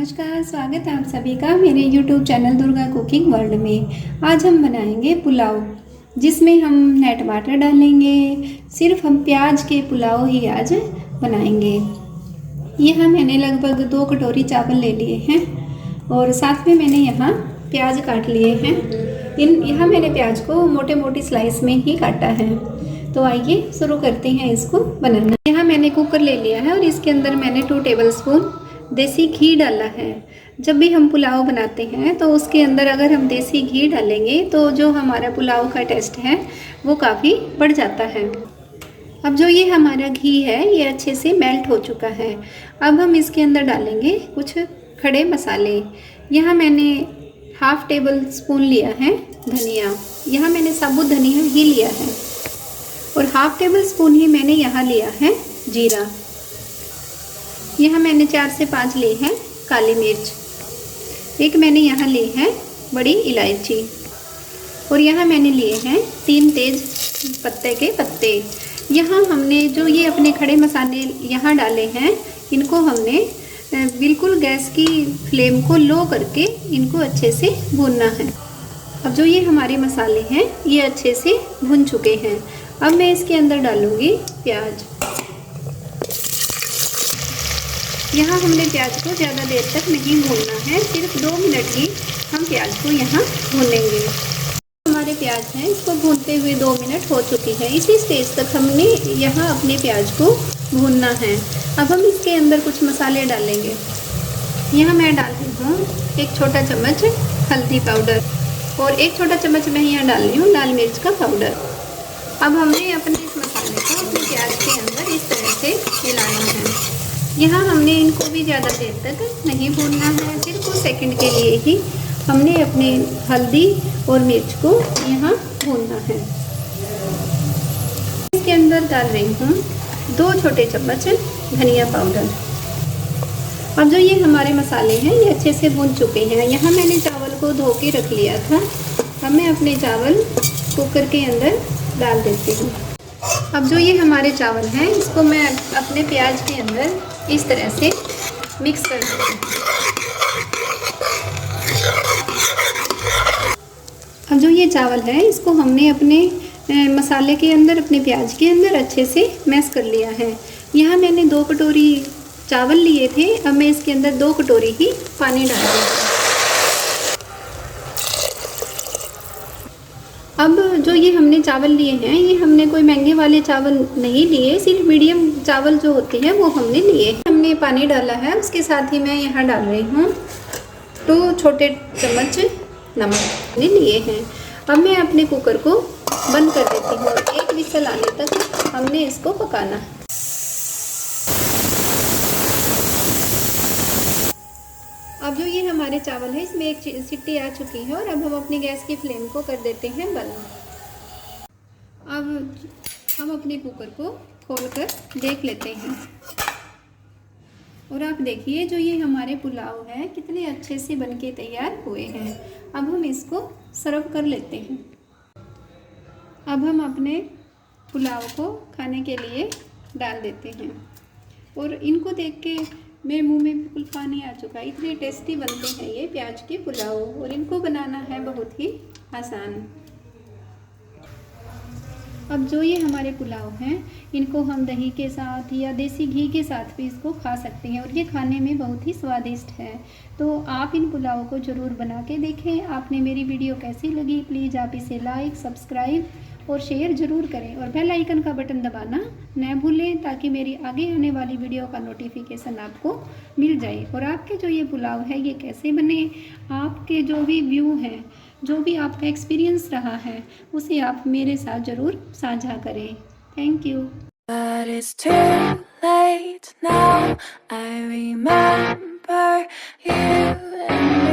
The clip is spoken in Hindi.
नमस्कार, स्वागत है आप सभी का मेरे YouTube channel Durga cooking world में। आज हम बनाएंगे पुलाव, जिसमें हम नेट वाटर डालेंगे। सिर्फ हम प्याज के पुलाव ही आज बनाएंगे। यहाँ मैंने लगभग 2 कटोरी चावल ले लिए हैं और साथ में मैंने यहाँ प्याज काट लिए हैं। यहाँ मैंने प्याज को मोटे मोटी स्लाइस में ही काटा है। तो आइए शुरू करते हैं इसको बनाना। यहाँ मैंने कुकर ले लिया है और इसके अंदर मैंने 2 टेबलस्पून देसी घी डाला है। जब भी हम पुलाव बनाते हैं तो उसके अंदर अगर हम देसी घी डालेंगे तो जो हमारा पुलाव का टेस्ट है वो काफ़ी बढ़ जाता है। अब जो ये हमारा घी है ये अच्छे से मेल्ट हो चुका है। अब हम इसके अंदर डालेंगे कुछ खड़े मसाले। यहाँ मैंने 1/2 टेबल स्पून लिया है धनिया। यहाँ मैंने साबुत धनिया ही लिया है और 1/2 टेबल स्पून ही मैंने यहाँ लिया है जीरा। यहाँ मैंने 4 से 5 ली है काली मिर्च। एक मैंने यहाँ ली है बड़ी इलायची और यहाँ मैंने लिए हैं 3 तेज पत्ते के पत्ते। यहाँ हमने जो ये अपने खड़े मसाले यहाँ डाले हैं, इनको हमने बिल्कुल गैस की फ्लेम को लो करके इनको अच्छे से भूनना है। अब जो ये हमारे मसाले हैं ये अच्छे से भुन चुके हैं। अब मैं इसके अंदर डालूँगी प्याज। यहाँ हमने प्याज को ज़्यादा देर तक नहीं भूनना है, सिर्फ 2 मिनट ही हम प्याज को यहाँ भूनेंगे। हमारे प्याज हैं इसको भूनते हुए 2 मिनट हो चुकी है। इसी स्टेज तक हमने यहाँ अपने प्याज को भूनना है। अब हम इसके अंदर कुछ मसाले डालेंगे। यहाँ मैं डाल रही हूँ 1 छोटा चम्मच हल्दी पाउडर और 1 छोटा चम्मच मैं यहाँ डाल रही हूँ लाल मिर्च का पाउडर। अब हमने अपने इस मसाले को अपने प्याज के अंदर इस तरह से मिलाना है। यहाँ हमने इनको भी ज़्यादा देर तक नहीं भूनना है, सिर्फ कुछ सेकंड के लिए ही हमने अपने हल्दी और मिर्च को यहाँ भूनना है। इसके अंदर डाल रही हूँ 2 छोटे चम्मच धनिया पाउडर। अब जो ये हमारे मसाले हैं ये अच्छे से भून चुके हैं। यहाँ मैंने चावल को धो के रख लिया था। अब मैं अपने चावल कुकर के अंदर डाल देती हूँ। अब जो ये हमारे चावल हैं इसको मैं अपने प्याज के अंदर इस तरह से मिक्स कर देती हूँ। अब जो ये चावल है इसको हमने अपने मसाले के अंदर, अपने प्याज के अंदर अच्छे से मैश कर लिया है। यहाँ मैंने 2 कटोरी चावल लिए थे। अब मैं इसके अंदर 2 कटोरी ही पानी डाल रही हूँ। अब जो ये हमने चावल लिए हैं ये हमने कोई महंगे वाले चावल नहीं लिए, सिर्फ मीडियम चावल जो होते हैं वो हमने लिए। हमने पानी डाला है, उसके साथ ही मैं यहाँ डाल रही हूँ 2 छोटे चम्मच नमक लिए हैं। अब मैं अपने कुकर को बंद कर देती हूँ। 1 विसल आने तक हमने इसको पकाना है। अब जो ये हमारे चावल है इसमें 1 सीटी आ चुकी है और अब हम अपनी गैस की फ्लेम को कर देते हैं बंद। अब हम अपने कुकर को खोलकर देख लेते हैं और आप देखिए जो ये हमारे पुलाव है कितने अच्छे से बनके तैयार हुए हैं। अब हम इसको सर्व कर लेते हैं। अब हम अपने पुलाव को खाने के लिए डाल देते हैं और इनको देख के मेरे मुंह में बिल्कुल पानी आ चुका है। इतने टेस्टी बनते हैं ये प्याज के पुलाव और इनको बनाना है बहुत ही आसान। अब जो ये हमारे पुलाव हैं इनको हम दही के साथ या देसी घी के साथ भी इसको खा सकते हैं और ये खाने में बहुत ही स्वादिष्ट है। तो आप इन पुलाव को ज़रूर बना के देखें। आपने मेरी वीडियो कैसी लगी प्लीज़ आप इसे लाइक, सब्सक्राइब और शेयर ज़रूर करें और बेल आइकन का बटन दबाना न भूलें ताकि मेरी आगे आने वाली वीडियो का नोटिफिकेशन आपको मिल जाए। और आपके जो ये पुलाव है ये कैसे बने, आपके जो भी व्यू हैं, जो भी आपका एक्सपीरियंस रहा है उसे आप मेरे साथ ज़रूर साझा करें। Thank you. But it's too late now. I remember you and me.